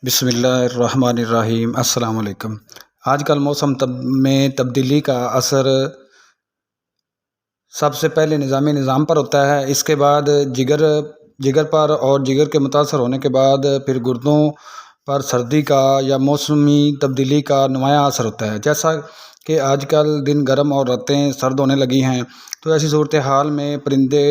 بسم اللہ الرحمن الرحیم۔ السلام علیکم۔ آج کل موسم میں تبدیلی کا اثر سب سے پہلے نظام پر ہوتا ہے، اس کے بعد جگر پر، اور جگر کے متاثر ہونے کے بعد پھر گردوں پر سردی کا یا موسمی تبدیلی کا نمایاں اثر ہوتا ہے۔ جیسا کہ آج کل دن گرم اور راتیں سرد ہونے لگی ہیں، تو ایسی صورتحال میں پرندے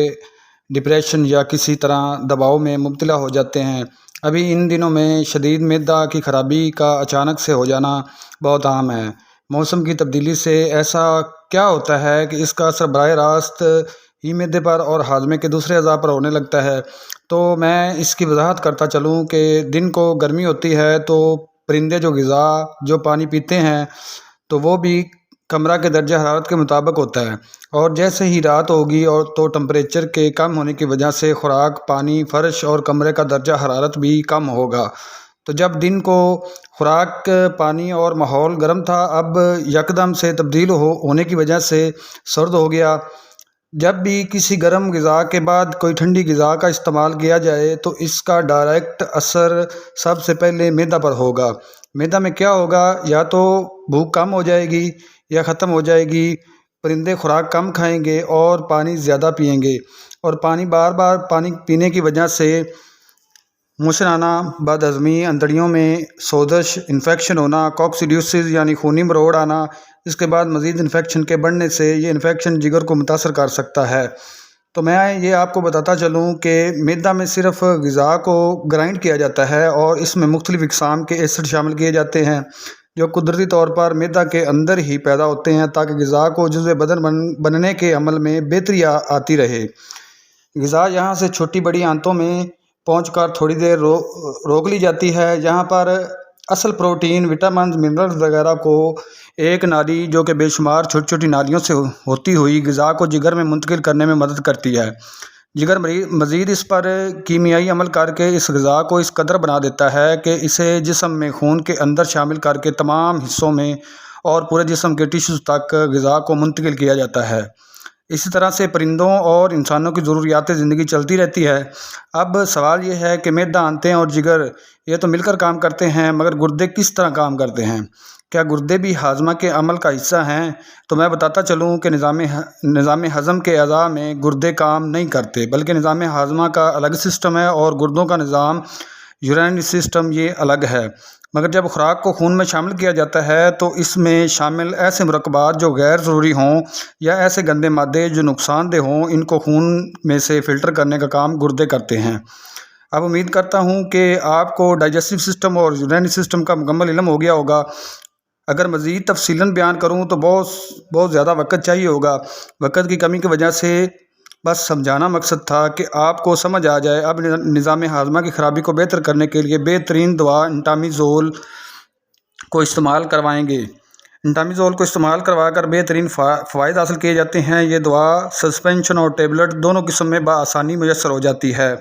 ڈپریشن یا کسی طرح دباؤ میں مبتلا ہو جاتے ہیں۔ ابھی ان دنوں میں شدید معدہ کی خرابی کا اچانک سے ہو جانا بہت عام ہے۔ موسم کی تبدیلی سے ایسا کیا ہوتا ہے کہ اس کا اثر براہ راست ہی معدے پر اور ہاضمے کے دوسرے اعضاء پر ہونے لگتا ہے؟ تو میں اس کی وضاحت کرتا چلوں کہ دن کو گرمی ہوتی ہے تو پرندے جو پانی پیتے ہیں تو وہ بھی کمرہ کے درجہ حرارت کے مطابق ہوتا ہے، اور جیسے ہی رات ہوگی اور تو ٹمپریچر کے کم ہونے کی وجہ سے خوراک، پانی، فرش اور کمرے کا درجہ حرارت بھی کم ہوگا۔ تو جب دن کو خوراک، پانی اور ماحول گرم تھا، اب یکدم سے تبدیل ہونے کی وجہ سے سرد ہو گیا۔ جب بھی کسی گرم غذا کے بعد کوئی ٹھنڈی غذا کا استعمال کیا جائے تو اس کا ڈائریکٹ اثر سب سے پہلے معدہ پر ہوگا۔ معدہ میں کیا ہوگا؟ یا تو بھوک کم ہو جائے گی یا ختم ہو جائے گی۔ پرندے خوراک کم کھائیں گے اور پانی زیادہ پئیں گے، اور بار بار پانی پینے کی وجہ سے موشن آنا، بد ہضمی، انتڑیوں میں سوزش، انفیکشن ہونا، کوکسیڈیوسس یعنی خونی مروڑ آنا، اس کے بعد مزید انفیکشن کے بڑھنے سے یہ انفیکشن جگر کو متاثر کر سکتا ہے۔ تو میں یہ آپ کو بتاتا چلوں کہ معدہ میں صرف غذا کو گرائنڈ کیا جاتا ہے اور اس میں مختلف اقسام کے ایسڈ شامل کیے جاتے ہیں جو قدرتی طور پر معدہ کے اندر ہی پیدا ہوتے ہیں تاکہ غذا کو جزو بدن بننے کے عمل میں بہتری آتی رہے۔ غذا یہاں سے چھوٹی بڑی آنتوں میں پہنچ کر تھوڑی دیر روک لی جاتی ہے، جہاں پر اصل پروٹین، وٹامنز، منرلز وغیرہ کو ایک نالی جو کہ بے شمار چھوٹی چھوٹی نالیوں سے ہوتی ہوئی غذا کو جگر میں منتقل کرنے میں مدد کرتی ہے۔ جگر مزید اس پر کیمیائی عمل کر کے اس غذا کو اس قدر بنا دیتا ہے کہ اسے جسم میں خون کے اندر شامل کر کے تمام حصوں میں اور پورے جسم کے ٹیشوز تک غذا کو منتقل کیا جاتا ہے۔ اسی طرح سے پرندوں اور انسانوں کی ضروریات زندگی چلتی رہتی ہے۔ اب سوال یہ ہے کہ معدہ، آنتیں اور جگر یہ تو مل کر کام کرتے ہیں، مگر گردے کس طرح کام کرتے ہیں؟ کیا گردے بھی ہاضمہ کے عمل کا حصہ ہیں؟ تو میں بتاتا چلوں کہ نظام ہضم کے اعضاء میں گردے کام نہیں کرتے، بلکہ نظام ہاضمہ کا الگ سسٹم ہے اور گردوں کا نظام یورینری سسٹم یہ الگ ہے۔ مگر جب خوراک کو خون میں شامل کیا جاتا ہے تو اس میں شامل ایسے مرکبات جو غیر ضروری ہوں یا ایسے گندے مادے جو نقصان دہ ہوں، ان کو خون میں سے فلٹر کرنے کا کام گردے کرتے ہیں۔ اب امید کرتا ہوں کہ آپ کو ڈائجسٹو سسٹم اور یورینری سسٹم کا مکمل علم ہو گیا ہوگا۔ اگر مزید تفصیلاً بیان کروں تو بہت زیادہ وقت چاہیے ہوگا۔ وقت کی کمی کی وجہ سے بس سمجھانا مقصد تھا کہ آپ کو سمجھ آ جائے۔ اب نظام ہاضمہ کی خرابی کو بہتر کرنے کے لیے بہترین دوا انٹامیزول کو استعمال کروائیں گے۔ انٹامیزول کو استعمال کروا کر بہترین فوائد حاصل کیے جاتے ہیں۔ یہ دوا سسپینشن اور ٹیبلٹ دونوں قسم میں بآسانی میسر ہو جاتی ہے۔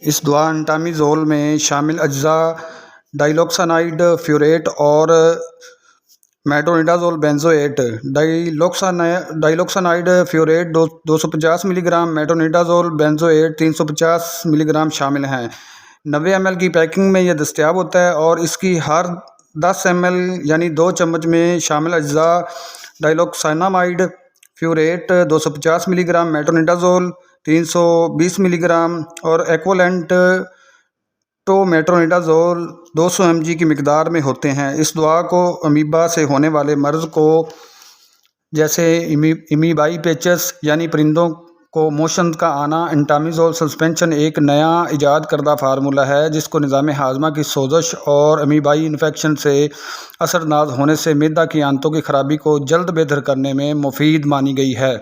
اس دوا انٹامیزول میں شامل اجزاء ڈائیلوکسانائڈ فیوریٹ اور میٹرونیڈازول بینزویٹ۔ ڈائیلوکسانائڈ فیوریٹ 250 ملی گرام، میٹرونیڈازول بینزویٹ 350 ملی گرام شامل ہیں۔ 90 ml کی پیکنگ میں یہ دستیاب ہوتا ہے، اور اس کی ہر 10 ml یعنی 2 چمچ میں شامل اجزاء ڈائیلوکسانامائڈ فیوریٹ 250 ملی گرام، میٹرونیڈازول 320 ملی گرام اور ایکوولنٹ تو میٹرونیڈازول 200 mg کی مقدار میں ہوتے ہیں۔ اس دوا کو امیبا سے ہونے والے مرض کو جیسے امیبائی پیچس یعنی پرندوں کو موشن کا آنا، انٹامیزول سسپینشن ایک نیا ایجاد کردہ فارمولہ ہے جس کو نظام ہاضمہ کی سوزش اور امیبائی انفیکشن سے اثر انداز ہونے سے معدہ کی آنتوں کی خرابی کو جلد بہتر کرنے میں مفید مانی گئی ہے۔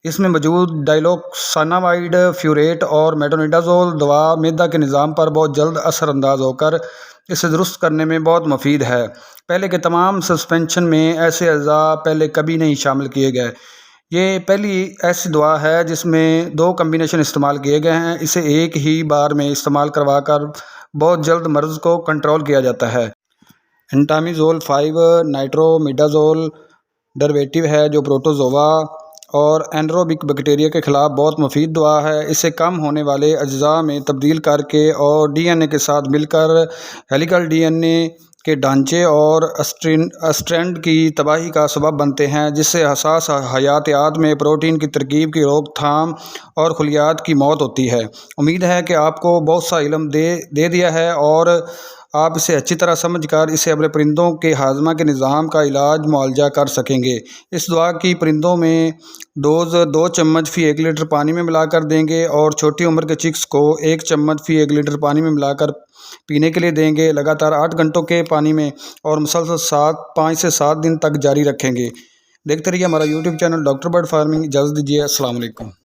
اس میں موجود ڈائیلوکسانامائڈ فیوریٹ اور میٹرونیڈازول دوا معدہ کے نظام پر بہت جلد اثر انداز ہو کر اسے درست کرنے میں بہت مفید ہے۔ پہلے کے تمام سسپینشن میں ایسے اجزاء پہلے کبھی نہیں شامل کیے گئے۔ یہ پہلی ایسی دوا ہے جس میں 2 کمبینیشن استعمال کیے گئے ہیں۔ اسے ایک ہی بار میں استعمال کروا کر بہت جلد مرض کو کنٹرول کیا جاتا ہے۔ انٹامیزول 5 نائٹرومیڈازول ڈریویٹو ہے جو پروٹوزوا اور اینروبک بیکٹیریا کے خلاف بہت مفید دوا ہے۔ اسے کم ہونے والے اجزاء میں تبدیل کر کے اور ڈی این اے کے ساتھ مل کر ہیلیکل ڈی این اے کے ڈھانچے اور اسٹرینڈ کی تباہی کا سبب بنتے ہیں، جس سے حساس حیاتیات میں پروٹین کی ترکیب کی روک تھام اور خلیات کی موت ہوتی ہے۔ امید ہے کہ آپ کو بہت سا علم دے دیا ہے اور آپ اسے اچھی طرح سمجھ کر اسے اپنے پرندوں کے ہاضمہ کے نظام کا علاج معالجہ کر سکیں گے۔ اس دوا کی پرندوں میں ڈوز 2 چمچ فی 1 لیٹر پانی میں ملا کر دیں گے اور چھوٹی عمر کے چکس کو 1 چمچ فی 1 لیٹر پانی میں ملا کر پینے کے لیے دیں گے، لگاتار 8 گھنٹوں کے پانی میں، اور مسلسل 5 سے 7 دن تک جاری رکھیں گے۔ دیکھتے رہیے ہمارا YouTube channel doctor bird farming. اجازت دیجیے، السلام علیکم۔